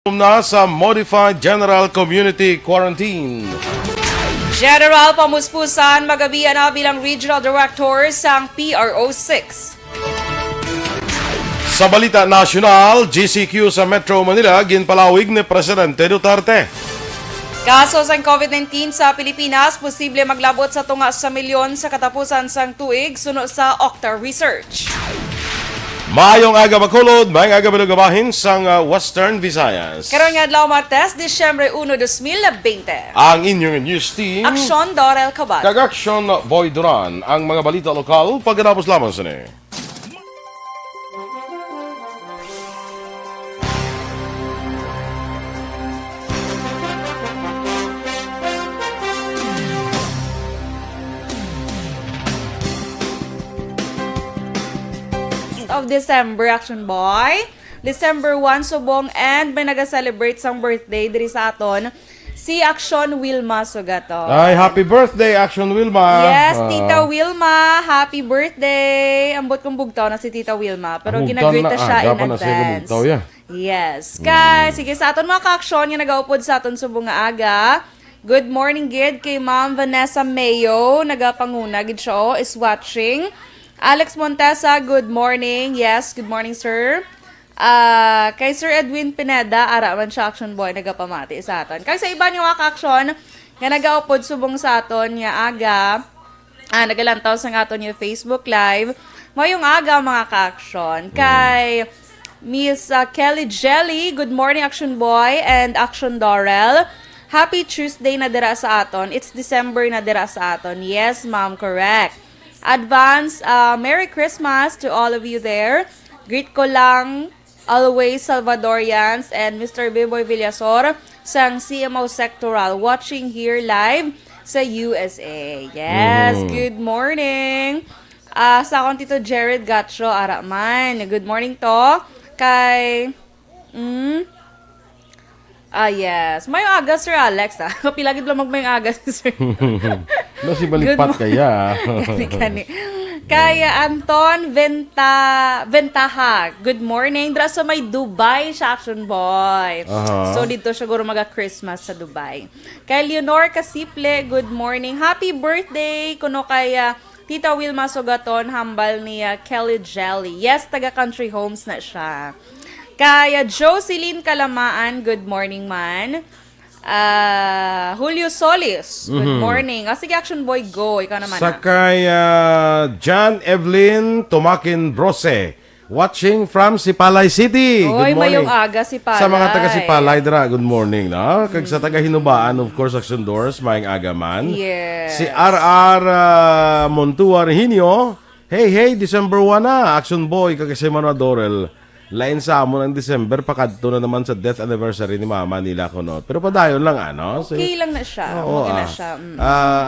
Na sa Modified General Community Quarantine. General pamuspusan magabian na bilang Regional Director sang PRO6. Sa balita nasyonal, GCQ sa Metro Manila ginpalawig ni Presidente Duterte. Kaso sang COVID-19 sa Pilipinas, posible maglabot sa tunga sa milyon sa katapusan sang tuig sunod sa Octa Research. Maayong aga makulod, maayong aga balugabahin sang Western Visayas. Karon nga adlaw Martes, Disyembre 1, 2020. Ang inyong news team, Aksyon, DorelCabatuNo. Aksyon, BoyDuran, ang mga balita lokal pagkatapos lamang sa ni. Of December, Action Boy. December 1, subong and may nag-celebrate sang birthday diri sa aton si Aksyon Wilma Sugato. Ay, happy birthday, Aksyon Wilma. Yes, Tita Wilma, happy birthday. Ambot kong bugtaw na si Tita Wilma, pero ginagreet na siya in advance. Yes. Kay, sige sa aton mga ka-aksyon yung nag-aupod sa aton subong nga aga. Good morning gid kay Ma'am Vanessa Mayo, nagapanguna gid siya is watching. Alex Montesa, good morning. Yes, good morning, sir. Kay Sir Edwin Pineda, ara man siya Action Boy, nagapamati sa aton. Kay sa iba niyo mga ka-aksyon, nga nagaupod subong sa aton, nga aga, nagalantaw sa aton yung Facebook Live, mayong aga mga ka-aksyon. Kay Miss Kelly Jelly, good morning Action Boy and Action Dorel. Happy Tuesday na dira sa aton. It's December na dira sa aton. Yes, ma'am, correct. Advance Merry Christmas to all of you there. Greet ko lang always Salvadorians and Mr. Biboy Villasor sang CMO Sectoral watching here live sa USA. Yes, good morning. Sa akong Tito Jared Gatcho, Araman. Good morning to. Kay... yes. Mayong aga, Sir Alex, Kapilagid lang magmayong aga, Sir. Nasi balipat kaya. Kaya Anton Ventaha. Good morning. Dra sa may Dubai siya, Action Boy. So, dito siguro mag-Christmas sa Dubai. Kay Leonor Casiple, good morning. Happy birthday. Kuno kaya Tita Wilma Sugaton, hambal ni Kelly Jelly. Yes, taga Country Homes na siya. Kaya Jocelyn Kalamaan, good morning man. Julio Solis, good morning. Sige, Action Boy, go. Ikaw naman. Sakay John Evelyn Tumakin Brose, watching from Sipalay City. Oy, good morning. mayong aga Sipalay. Sa mga taga Sipalay, dra, good morning. No? Kag sa taga Hinubaan, of course, Action Doors, mayong aga man. Yes. Si RR Montuar Hinyo, hey, December 1 na, Action Boy, kagasimano Dorel. Lain sa amon ang December, pakadto na naman sa death anniversary ni Mama nila ko, no? Pero padayon lang, ano? Okay lang na siya. Okay na siya.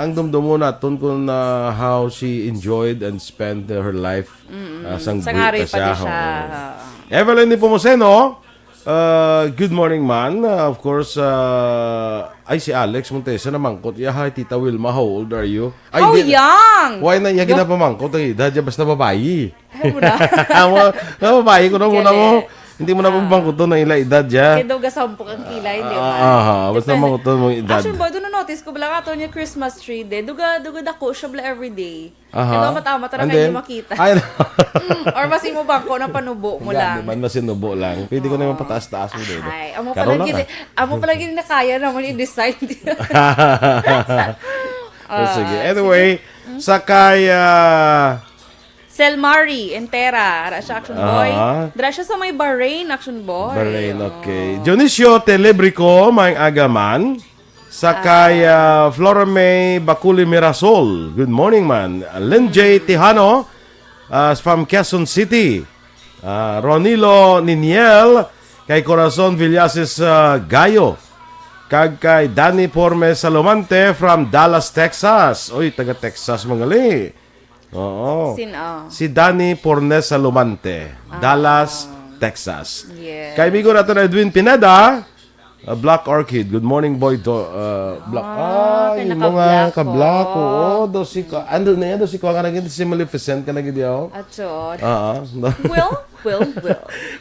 Ang dumdumo natin kung how she enjoyed and spent her life sang Sangari buwita pa di siya. siya. Evelyn Nipomuceno, good morning man. Of course, ay si Alex Montesa na mangkot. Hi, Tita Wilma, how old are you? Ay, How young! Why na niya ginapamangkot? Ay, dahil basta babayi. Ay, muna. Babayi ko na muna mo. Hindi mo na pamangkot doon ang ila edad dya. Kaya daw gasampok ang kilay, di ba? Basta mangkot doon mong edad. Action Boy, doon na-notice ko bala ka yung Christmas tree de. Duga dako siya bala everyday. Aha. Kaya matama tara And kayo then, makita. ay, Or mas imo bangko na panubo mo lang. Man masinubo lang. Pwede ko naman pataas-taas mo din. Ay, amo pala gini na kaya naman i-decide. Sige. Anyway, sakay Selmari, Entera, ara siya Action Boy. Dra siya sa may Bahrain, Action Boy. Bahrain, okay. Dionisio Telebrico, may agaman. Sakay Flora May Bakuli Mirasol. Good morning, man. Len J. Tijano from Quezon City. Ronilo Niniel kay Corazon Villases Gayo. Kag kay Danny Pormes Salomante from Dallas, Texas. Oy, taga Texas mangali. Oo. Si Danny Pornes Salomante, Dallas, Texas. Yes. Kay Migo natin Edwin Pineda, Black Orchid. Good morning, boy. Black. kay Yung mga naka-black ka-black. ko. Oo, dosi ka. Ando na yan, dosi ko. Ka naging si Maleficent ka naging diyaw. Atsod. Oo. Will.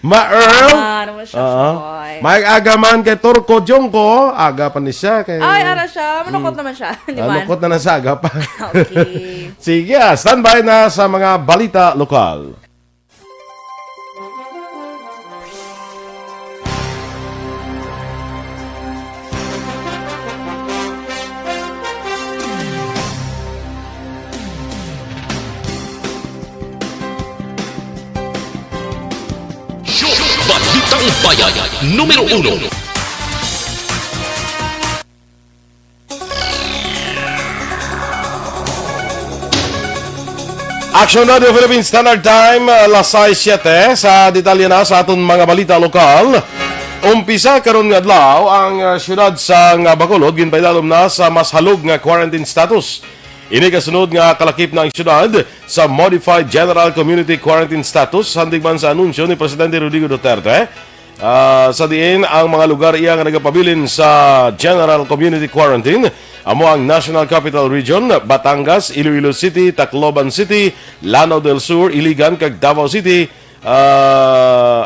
Ma-Earl. Naman siya, boy. May agaman kay Turco Jongko. Aga pa ni siya. Kay... Ay, ara siya. Manukot naman siya. Di ba? Lukot na sa aga pa. Okay. Sige, standby na sa mga balita lokal. Balitang Bayan, Numero 1. Aksyon Radio Philippine Standard Time, alas 6:07 sa detalye na sa aton mga balita lokal. Umpisa karon nga adlaw ang syudad sa Bacolod ginpaydalom na sa mas halog nga quarantine status. Ini kasunod nga kalakip na ang syudad sa Modified General Community Quarantine Status handig man sa anunsyo ni Presidente Rodrigo Duterte. Sa diin ang mga lugar iya nga nagapabilin sa General Community Quarantine amo ang National Capital Region, Batangas, Iloilo City, Tacloban City, Lanao del Sur, Iligan kag Davao City.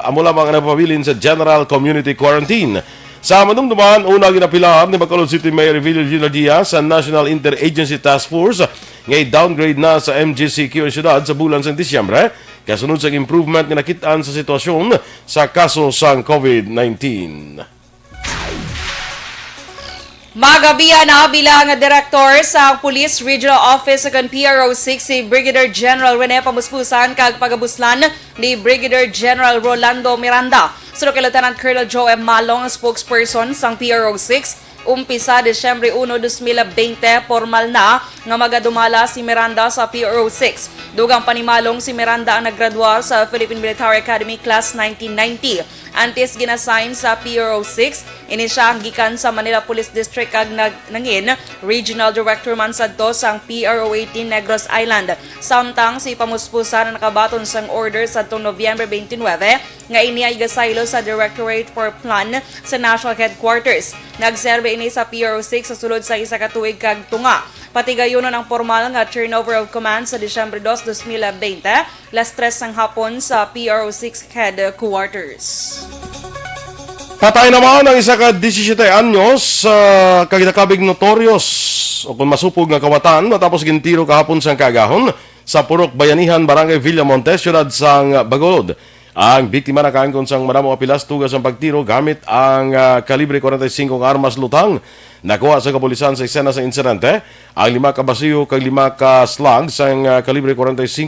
Amo lamang ang nagapabilin sa General Community Quarantine. Sa madumduman, una ginapilahap ni Bacolod City Mayor Evelio Gina Diaz sa National Interagency Task Force ngay downgrade na sa MGCQ ang syudad sa bulan sa Disyembre kasunod sa improvement nga nakitaan sa sitwasyon sa kaso sa COVID-19. Magabiya na bilang direktor sa Police Regional Office sa PRO6 si Brigadier General Rene Pamuspusan kag pagabuslan ni Brigadier General Rolando Miranda. Sino kay Lieutenant Colonel Joe M. Malong, spokesperson sa PRO6, umpisa Desyembre 1, 2020, formal na nga magadumala si Miranda sa PRO6. Dugang panimalong si Miranda ang naggraduar sa Philippine Military Academy Class 1990. Antes ginassign sa PRO6, ini siya ang gikan sa Manila Police District kag nangin Regional Director man sadto sang PRO18 Negros Island. Samtang si Pamuspusan na nakabaton sang order sa Nobyembre 29 nga ini ay gasaylo sa Directorate for Plan sa National Headquarters. Nagserbe ini sa PRO6 sa sulod sa isa ka tuig kag tunga. Pati gayunon ang formal nga turnover of command sa Disyembre 2, 2020, las 3 ng hapon sa PRO6 Headquarters. Patay naman ang isa ka 17 anyos kagitakabig notorious o kung masupog nga kawatan matapos gintiro kahapon sang kagahon sa Purok Bayanihan, Barangay Villamontes, syudad sang Bacolod. Ang biktima na kaangkon sang madamo apilas tugas ang pagtiro gamit ang kalibre 45 nga armas lutang. Nakuha sa kapulisan sa eksena sa insidente ang 5 ka basiyo kag 5 ka slag sang kalibre 45.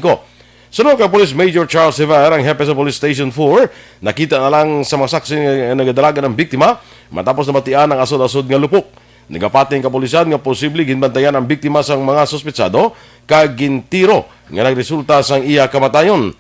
Sunod kay Police Major Charles Sever, ang hepe sa Police Station 4, nakita na lang sa mga saksi nga nagadalaga ng biktima matapos namatian ang asod-asod nga lupok. Nagapating kapulisan nga posible ginbantayan ang biktima sang mga suspetsado kag gintiro nga nagresulta sang iya kamatayon.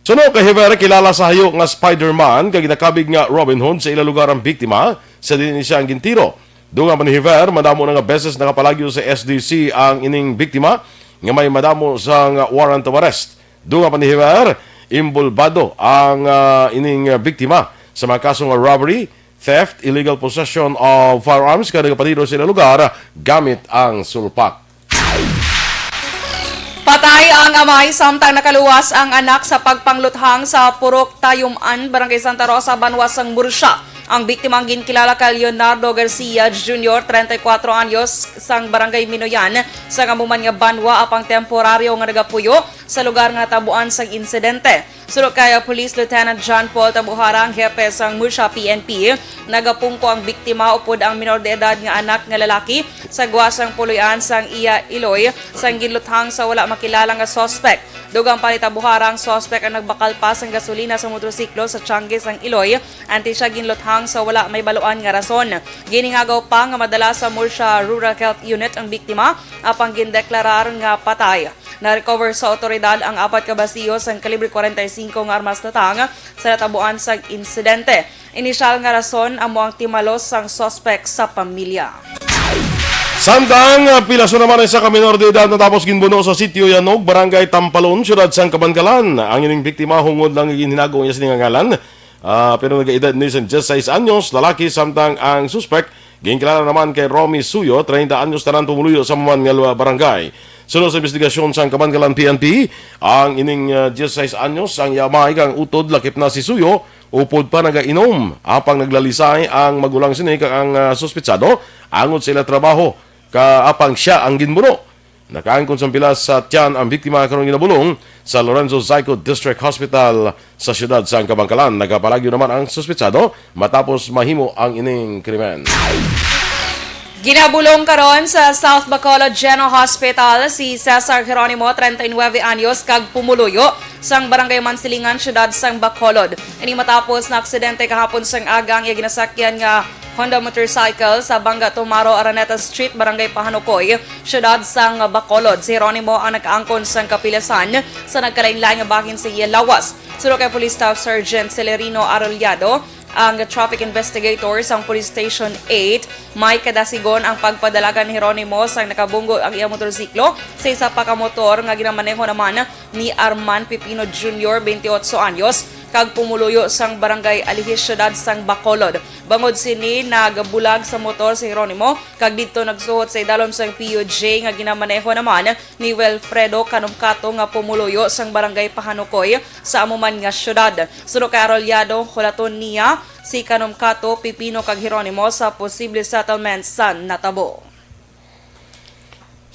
Sunod kay Sever, kilala sa hayo nga Spider-Man kag ginakabig nga Robin Hood sa ila lugar ang biktima sa din siya ang gintiro. Dunga man ni Sever, madamo na nga beses nakapalagyo sa SDC ang ining biktima nga may madamo sa warrant of arrest. Dunga pa ni Hiver, imbulbado ang ining biktima sa mga kasong robbery, theft, illegal possession of firearms kada kapatiro sa lugar gamit ang sulpak. Patay ang amay samtang nakaluwas ang anak sa pagpangluthang sa Purok Tayuman, Barangay Santa Rosa, Banwasang Mursya. Ang biktimang ginkilala kay Leonardo Garcia Jr., 34 anyos, sang Barangay Minoyan, sa kamuman nga Banwa apang temporaryo nga nagapuyo sa lugar nga tabuan sang insidente. Sulod kay Police Lieutenant John Paul Tabuhara, ang hepe sang Mursya PNP, nagapungko ang biktima upod ang minor de edad nga anak nga lalaki sa guwasang puluyan sang iya Iloy sang ginluthang sa wala makilala nga suspect. Dugang palitabuhara ang suspect ang nagbakal pa sang gasolina sa motorsiklo sa Tiangge sang Iloy, anti siya ginluthang sa wala may baluan nga rason. Giningagaw pa nga madala sa Mursya Rural Health Unit ang biktima apang gindeklarar nga patay. Na-recover sa otoridad ang 4 ka basiyo sang kalibre 45 nga armas lutang sa natabuan sang insidente. Inisyal nga rason amo ang timalos sang suspect sa pamilya. Samtang pilaso naman ay sa kaminor de edad natapos ginbuno sa sitio Yanog, Barangay Tampalon, syudad sang Kabangkalan. Ang ining biktima hungod lang ginhinago niya siningangalan pero nag-edad ni 16 anyos, lalaki, samtang ang suspect ginkilala naman kay Romy Suyo, 30 anyos, tanan tumuluyo sa Maman nga barangay. Sunod sa investigasyon sa Kabangalan PNP, ang ining 16 anyos ang yamay kang utod lakip na si Suyo, upod pa nagainom. Apang naglalisay ang magulang sini kang suspitsado, angot sila trabaho, kaapang siya ang ginbuno. Nakaangkon sa pilas sa tiyan ang biktima karong ginabulong sa Lorenzo Zyco District Hospital sa siyudad sa Kabangkalan. Nagapalagyo naman ang suspitsado matapos mahimo ang ining krimen. Ginabulong karon sa South Bacolod General Hospital si Cesar Geronimo, 39 anyos, kag pumuluyo sang barangay Mansilingan, siyudad sang Bacolod. Ini matapos na aksidente kahapon sang agang iya ginasakyan nga Honda motorcycle sa Banga Tomaro, Araneta Street, barangay Pahanukoy, siyudad sang Bacolod. Si Geronimo ang nakaangkon sang kapilasan sa nagkalain-lain nga bahin sa iya lawas. Suro kay Police Staff Sergeant Celerino Arrollado, ang traffic investigator sa Police Station 8, may kadasigon ang pagpadalagan ni Geronimo sang nakabunggo ang iyang motorsiklo sa isa pa ka motor nga ginamaneho naman ni Arman Pipino Jr., 28 anyos, kag pumuluyo sang barangay Alihis, siyudad sang Bacolod. Bangod sini nagabulag sa motor si Geronimo, kag dito nagsuhot sa idalom sang PUJ nga ginamaneho naman ni Wilfredo Kanumkato nga pumuluyo sang barangay Pahanukoy sa amuman nga siyudad. Suno kay Arrollado, hulaton niya si Kanumkato, Pipino kag Geronimo sa posible settlement sa natabo.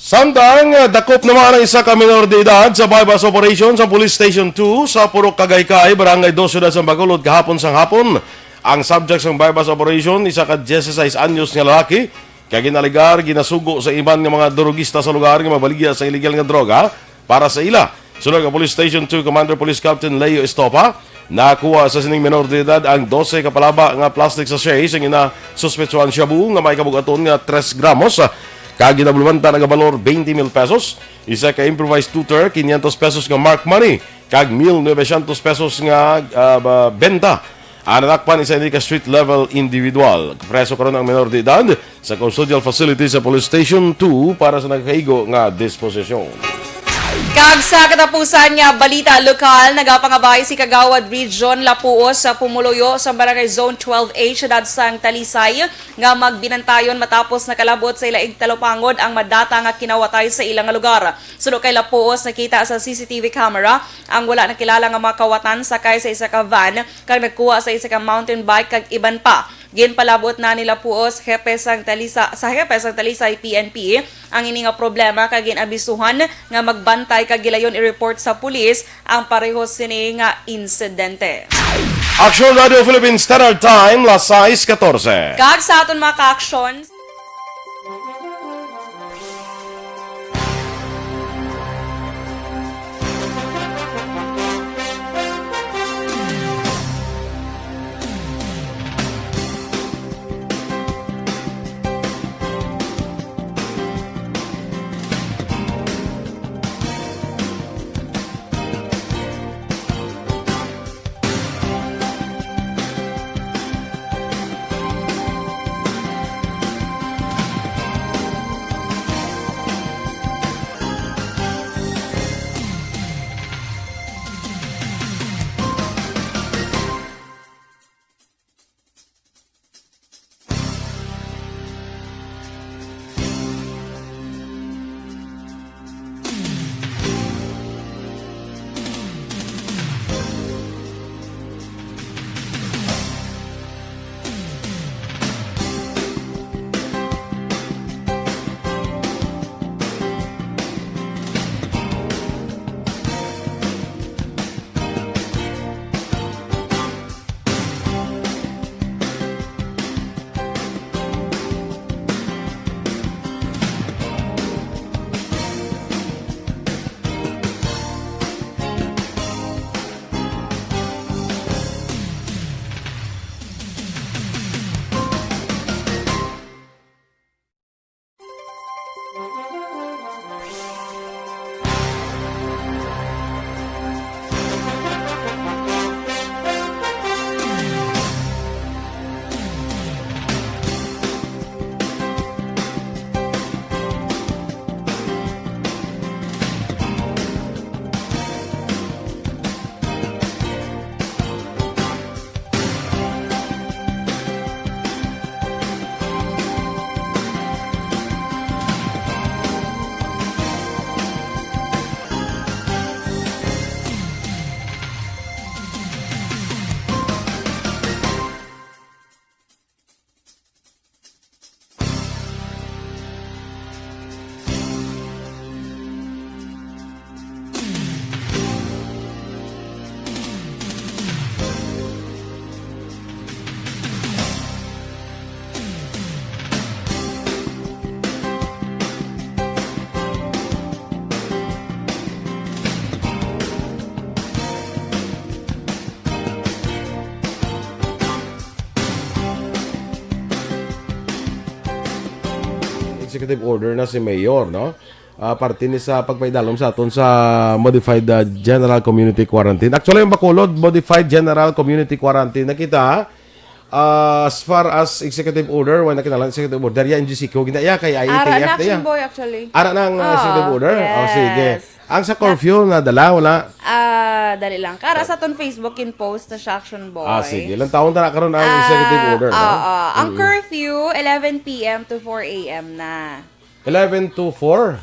Samtang dakop naman ang isa ka minor de edad sa bypass operation sa Police Station 2 sa Purok Kagaykay, Barangay 2, siyudad sa Bacolod kahapon sang hapon. Ang subject sang bypass operation, isa ka 16 anyos nga lalaki, kaya ginaligar, ginasugo sa iban nga mga drogista sa lugar nga mabaligya sa illegal nga droga para sa ila. Sunod ka Police Station 2 Commander Police Captain Leo Estopa, nakuha sa sining minor de edad ang 12 kapalaba nga plastic sachet sa ina suspetsuhan shabu nga may kabugaton nga 3 gramos. Kaginabuluman ta nagabalor 20,000 pesos. Isa ka improvised tutor, 500 pesos nga mark money. Kag 1,900 pesos nga benta. Anatakpan isa ni ka street level individual. Preso karon ang menor de edad sa custodial facility sa Police Station 2 para sa nagkaigo nga disposisyon. Kag sa katapusan nga balita lokal, nagapangabay si Kagawad Region Lapuos sa pumuluyo sa Barangay Zone 12A, siyudad sang Talisay, nga magbinantayon matapos nakalabot sa ilaig talupangod ang madata nga kinawatay sa ilang lugar. Suno kay Lapuos, nakita sa CCTV camera ang wala nakilala nga mga kawatan sakay sa isa ka van kag nagkuha sa isa ka mountain bike kag iban pa. Ginpalabot na nila Puos sa Hepe sang Talisay PNP ang ini nga problema kag ginabisuhan nga magbantay kag gilayon i-report sa pulis ang pareho sini nga insidente. Aksyon Radio Philippines Standard Time, las 6:14. Kag sa aton mga ka-aksyon, executive order na si Mayor, no? Parte ni sa pagpaidalom sa aton sa modified general community quarantine. Actually, yung Bacolod, modified general community quarantine na kita, as far as executive order, when nakinalang executive order, yan GCQ, ginaya kay IETF Ara na na action yan. boy actually. Ara na ang executive order? Yes. Sige. Ang sa curfew na dala, wala? Dali lang. Kara sa ton Facebook in post na siya action boy. Sige. Ilang taon na karon ang executive order, no? Ang curfew, 11 p.m. to 4 a.m. na. 11 to 4?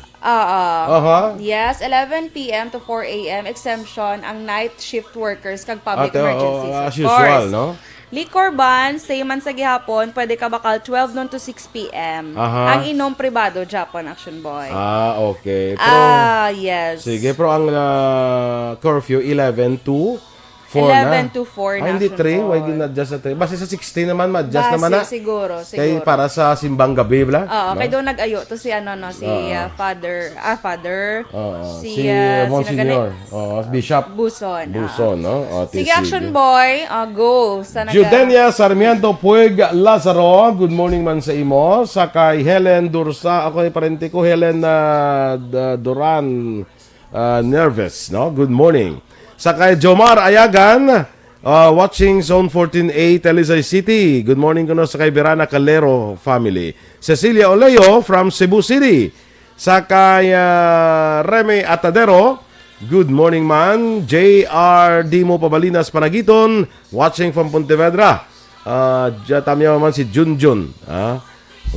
Yes, 11 p.m. to 4 a.m. exemption ang night shift workers kag public emergencies. As Of usual, course. no? Liquor ban, same man sa gihapon, pwede ka bakal 12 noon to 6 p.m. Ang inom pribado, Japan action boy. Okay. Pero, yes. sige, pero ang curfew 11 to 4 11 na. to 4 na. Hindi 3, why gina-adjust sa 3? Basta sa 16 naman, ma-adjust naman na. Siguro. Kay para sa simbang gabi, bla? Kay doon nag-ayo to si father, si Monsignor, Bishop Buson. no? Sige, action boy, go. Judenia Sarmiento Puig Lazaro, good morning man sa imo. Sa kay Helen Dursa, ako ay parente ko, Helen Duran Nervous, no? Good morning. Sa kay Jomar Ayagan, watching Zone 14A, Talisay City. Good morning ko sa kay Verana Calero family. Cecilia Oleo from Cebu City. Sa kay Remy Atadero, good morning man. JR Dimo Pabalinas Panagiton, watching from Pontevedra. Tamya man si Junjun.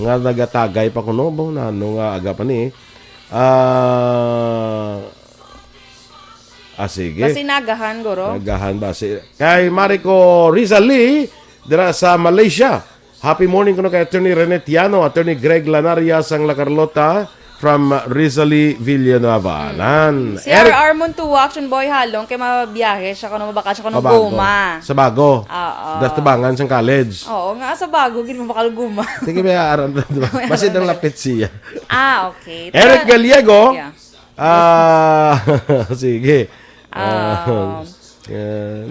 Nga nagatagay pa ko, no? Nga aga pa ni. Sige. Kasi nagahan, goro. Nagahan ba? Kay Marico Rizali, dira sa Malaysia. Happy morning ko kay Attorney Rene Tiano, Attorney Greg Lanarias ang La Carlota from Rizali, Villanueva. Si RR Montua, action boy halong, kay mabiyahe siya kung mabaka siya kung guma. Sa bago? Das tabangan sa college. Oo, nga sa bago, gini mo bakal guma. Sige, may aran. Basid ang lapit siya. Okay. Eric Gallego. Sige.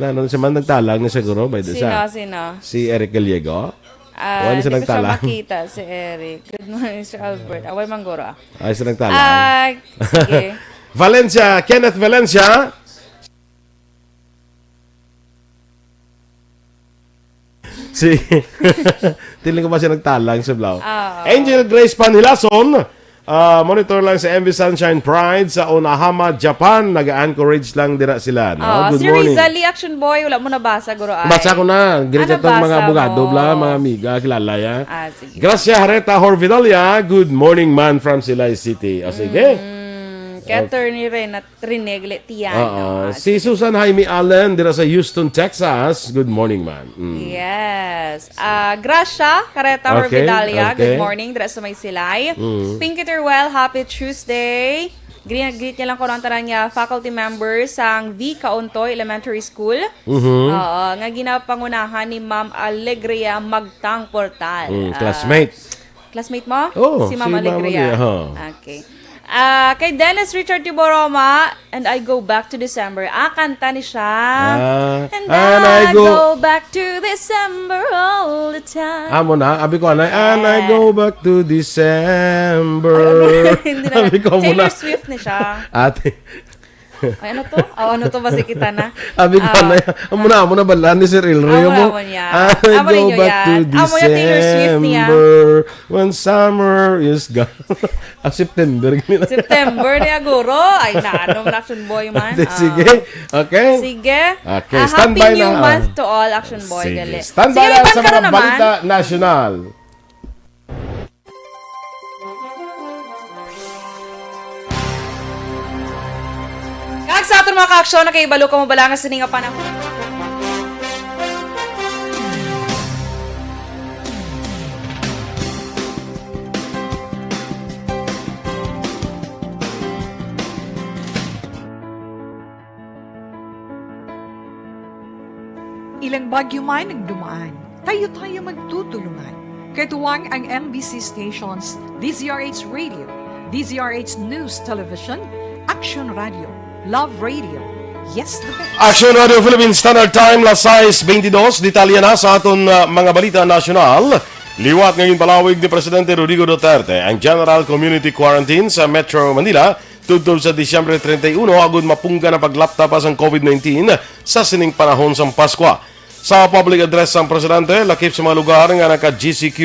Nanon siya man nagtalang na siguro by the Sino? Si Eric Gallego. Wala siya hindi ko siya nagtalang. makita si Eric. Good morning, Sir Albert. Away manggoro. Ay siya nagtalang. Sige. Valencia, Kenneth Valencia. Tiling ko ba siya nagtalang sa Blau? Angel Grace Panilason. Monitor lang sa MV Sunshine Pride sa Onahama, Japan. Nag-encourage lang dira sila. No? Good si morning. Rizali, action boy, wala mo nabasa, guro ay. Basa ko na. Ganito itong mga basa abogado, mo? mga amiga, kilala ya. Sige. Gracia Hareta Horvidalia. Good morning man from Silay City. Sige. Kaya attorney rin at Trinegle Tiano. Si Susan Jaime Allen dira sa Houston, Texas. Good morning man. Yes. Gracia Careta Horvidalia. Good morning. Dira sa may silay. Pinky Terwell, happy Tuesday. Greet niya lang ko ng tanan niya faculty members sang V. Kauntoy Elementary School. Nga ginapangunahan ni Ma'am Alegria Magtang Portal. Classmate. Classmate mo? Si si Ma'am Alegria. Okay. Kay Dennis Richard Tiboroma, And I Go Back to December. Kanta ni siya. And I go back to December all the time. Amo na, abi ko na, and I go back to December. Hindi na. Taylor Swift ni siya. Ate. Ay, ano to? Ano to ba si kita na? Abi ko na, amo na balaan ni Sir Ilrio mo. I go back to December when summer is gone. September. September niya, guro. Ay, naanong action boy man. Sige. Okay. Sige. Okay. Happy New Month to all action boy. Sige. Standby lang sa mga balita national. Kag sa aton mga ka-aksyon, nakaibalo ka mo bala nga sininga pa na. Ilang bagyo man ang dumaan, tayo magtutulungan. Katuwang ang MBC stations, DZRH Radio, DZRH News Television, Aksyon Radio, Love Radio, Yes the Best. Aksyon Radio Philippine Standard Time, las 6:22, detalye na sa aton mga balita nasyonal. Liwat ngayon palawig ni Presidente Rodrigo Duterte ang General Community Quarantine sa Metro Manila tungtol sa Disyembre 31 agud mapungga na paglaptapas ang COVID-19 sa sining panahon sa Paskwa. Sa public address ng Presidente, lakip sa mga lugar nga naka-GCQ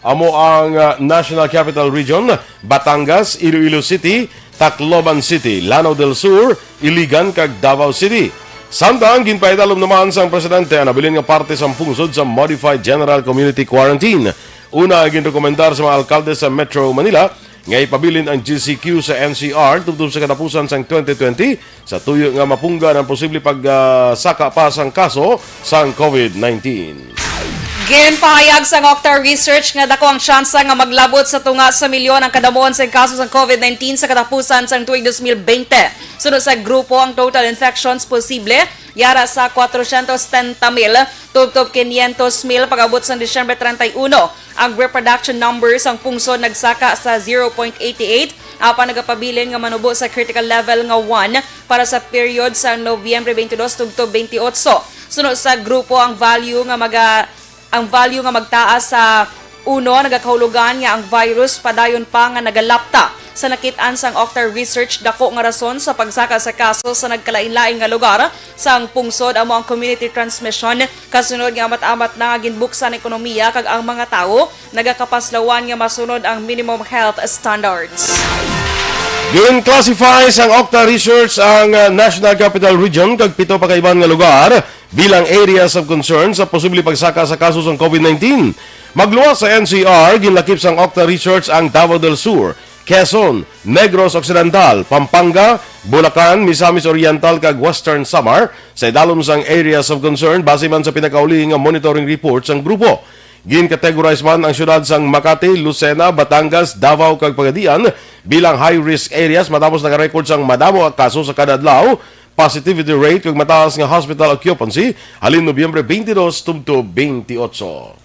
amo ang National Capital Region, Batangas, Iloilo City, Tacloban City, Lanao del Sur, Iligan kag Davao City. Samtang ginpaidalom naman sa Presidente ang nabilin nga parte sa pungsod sa Modified General Community Quarantine. Una, ginrekomendar sa mga alkalde sa Metro Manila nga ipabilin ang GCQ sa NCR tungtol sa katapusan sa 2020 sa tuyo nga mapungga ng posible pagsaka pa sang kaso sa COVID-19. Ginpahayag sa Octa Research nga dako ang tsansa nga maglabot sa tunga sa milyon ang kadamuon sa kaso sa COVID-19 sa katapusan sa tuig 2020. Sunod sa grupo ang total infections posible yara sa 470,000 tubtob 500,000 pag-abot sa Disyembre 31. Ang reproduction numbers ang pungsod nagsaka sa 0.88 apan nagapabilin nga manubo sa critical level nga 1 para sa period sa Nobyembre 22 tubtob 28. Sunod sa grupo ang value nga magtaas sa uno nagakahulugan nga ang virus padayon pa nga nagalapta. Sa nakit-an sang Octa Research dako nga rason sa pagsaka sa kaso sa nagkalain-lain nga lugar sang pungsod amo ang community transmission kasunod nga amat-amat na ginbuksan ekonomiya kag ang mga tawo nagakapaslawan nga masunod ang minimum health standards. Gin-classify sang Octa Research ang National Capital Region kag 7 pa kaiban nga lugar bilang areas of concern sa posible pagsaka sa kaso sa COVID-19. Magluwas sa NCR, ginlakip sang Octa Research ang Davao del Sur, Quezon, Negros Occidental, Pampanga, Bulacan, Misamis Oriental kag Western Samar sa idalom sang areas of concern base man sa pinakauli nga monitoring report sang grupo. Gin-categorize man ang syudad sang Makati, Lucena, Batangas, Davao kag Pagadian bilang high-risk areas matapos naka-record sang madamo ang kaso sa kada adlaw. Positivity rate kag mataas nga hospital occupancy halin Nobyembre 22 tubtob 28.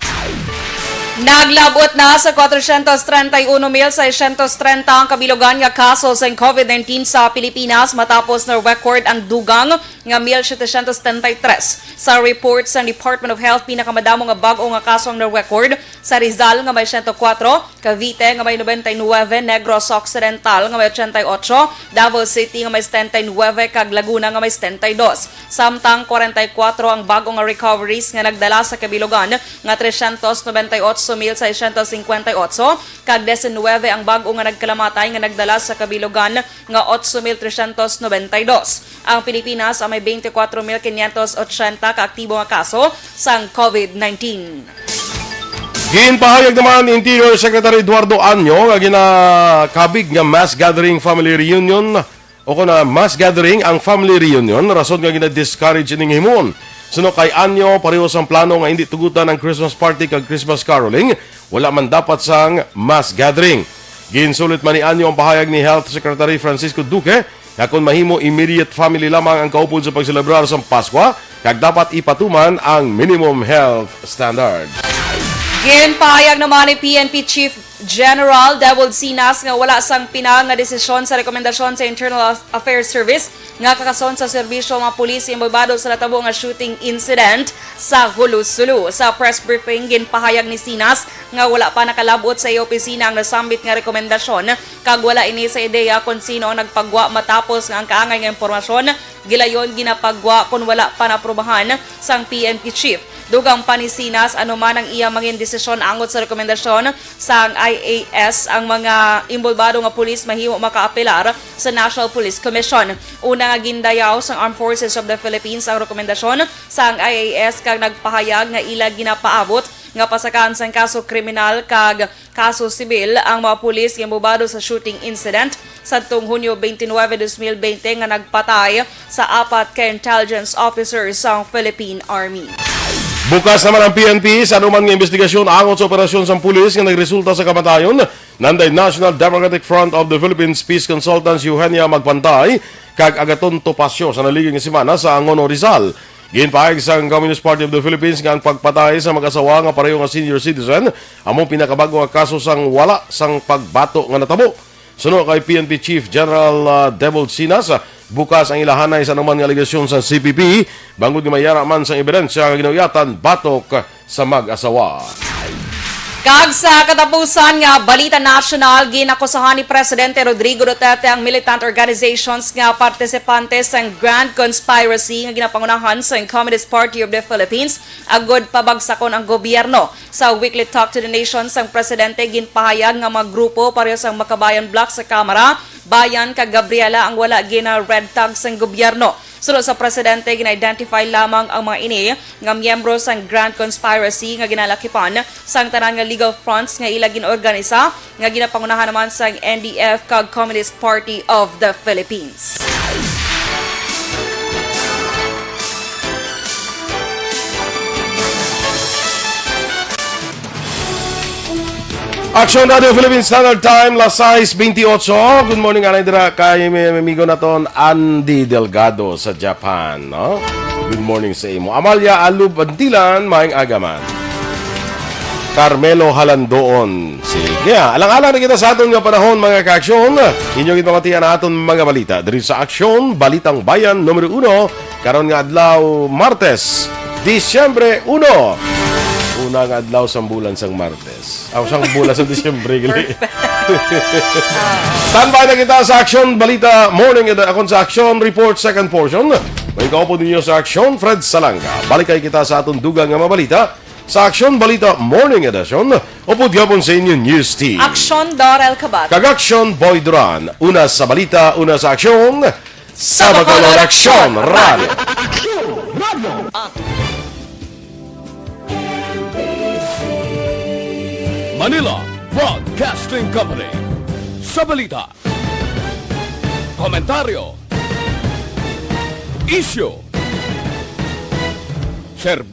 Naglabot na sa 431,630 ang kabilugan nga kaso sa COVID-19 sa Pilipinas matapos na record ang dugang nga 1,773. Sa report sa Department of Health, pinakamadamo nga bag-o nga kaso ang na-record sa Rizal nga may 104, Cavite nga may 99, Negros Occidental nga may 88, Davao City nga may 79 kag Laguna nga may 72. Samtang 44 ang bago nga recoveries nga nagdala sa kabilugan nga 398,658 kag 19 ang bago nga nagkalamatay nga nagdala sa kabilugan nga 8,392. Ang Pilipinas ay may 24,580 kaaktibo nga kaso sa COVID-19. Ginpahayag naman ni Interior Secretary Eduardo Anyo nga ginakabig nga mass gathering family reunion o kuna mass gathering ang family reunion rason nga gina-discourage ining himon. Suno kay Anyo parehos ang plano nga hindi tugutan ang Christmas party kag Christmas caroling, wala man dapat sang mass gathering. Ginsulit man ni Anyo ang pahayag ni Health Secretary Francisco Duque nga kung mahimo immediate family lamang ang kaupod sa pagselebrar sa Paskwa kag dapat ipatuman ang minimum health standard. Ginpahayag naman ni PNP Chief General Dewald Sinas nga wala sang pinang nga desisyon sa rekomendasyon sa Internal Affairs Service nga kakason sa serbisyo mga pulis imbabado sa natabo nga shooting incident sa Hulusulu. Sa press briefing, ginpahayag ni Sinas nga wala pa nakalabot sa iyo opisina ang nasambit nga rekomendasyon kag wala ini sa ideya kung sino ang nagpagwa matapos nga ang kaangay nga impormasyon gilayon ginapagwa kung wala pa naprobahan sang PNP Chief. Dugang pa ni Sinas anuman ang iya mangin desisyon angot sa rekomendasyon sang IAS ang mga imbolbado nga pulis mahimo makaapelar sa National Police Commission. Una nga gindayaw sang Armed Forces of the Philippines ang rekomendasyon sang IAS kag nagpahayag nga ila ginapaabot nga pasakaan sang kaso kriminal kag kaso sibil ang mga pulis nga mubado sa shooting incident sadtong Hunyo 29, 2020 nga nagpatay sa 4 ka intelligence officers sa Philippine Army. Bukas naman ang PNP sa anuman nga investigasyon angot sa operasyon sa pulis nga nagresulta sa kamatayon nanday National Democratic Front of the Philippines Peace Consultants Eugenia Magpantay kag Agaton Topacio sa naliging semana sa Angono, Rizal. Ginpahayag sa Communist Party of the Philippines nga ang pagpatay sa mag-asawa nga pareho nga senior citizen among pinakabago nga kaso sang wala sang pagbato nga natabo. Suno kay PNP Chief General Dewald Sinas, bukas ang ilahanay sa anuman nga aligasyon sa CPP bangod nga mayara man sang ebidensya nga ginauyatan batok sa mag-asawa. Kag sa katapusan nga balita national, ginakusahan ni Presidente Rodrigo Duterte ang militant organizations nga partisipantes sa Grand Conspiracy nga ginapangunahan sa Communist Party of the Philippines agod pabagsakon ang gobyerno. Sa weekly talk to the nation sang Presidente, ginpahayag nga mga grupo pareho sang Makabayan Block sa Kamara, Bayan kag Gabriela ang wala gina red tag sang gobyerno. Sunod sa Presidente, gina-identify lamang ang mga ini nga miyembro sang Grand Conspiracy nga ginalakipan sang tanan nga legal fronts nga ila ginorganisa nga ginapangunahan naman sang NDF kag Communist Party of the Philippines. Aksyon Radio Philippine Standard Time, las 6:28. Good morning, anay dira kay amigo naton Andy Delgado sa Japan, no? Good morning sa imo. Amalia Alub Antilan, maing agaman. Carmelo Halandoon. Sige, alang-alang na kita sa aton nga panahon, mga ka-aksyon. Inyong ipangatian na aton mga balita. Diri sa Aksyon, Balitang Bayan, Numero 1. Karon nga adlaw, Martes, Disyembre 1. Unang adlaw sa bulan sang Martes. Sang bulan sa Disyembre. Standby na kita sa Aksyon Balita Morning. Akon sa Aksyon Report second portion. May kaupo ninyo sa Aksyon Fred Salanga. Balikay kita sa aton dugang nga mabalita sa Aksyon Balita Morning Edition. Upod gapon sa inyo News Team. Aksyon DorelCabatuNo. Kag Aksyon BoyDuran. Una sa balita, una sa aksyon. Sa Bacolod Aksyon Radio. Manila Broadcasting Company. Sa balita, komentaryo, issue, serbisyo.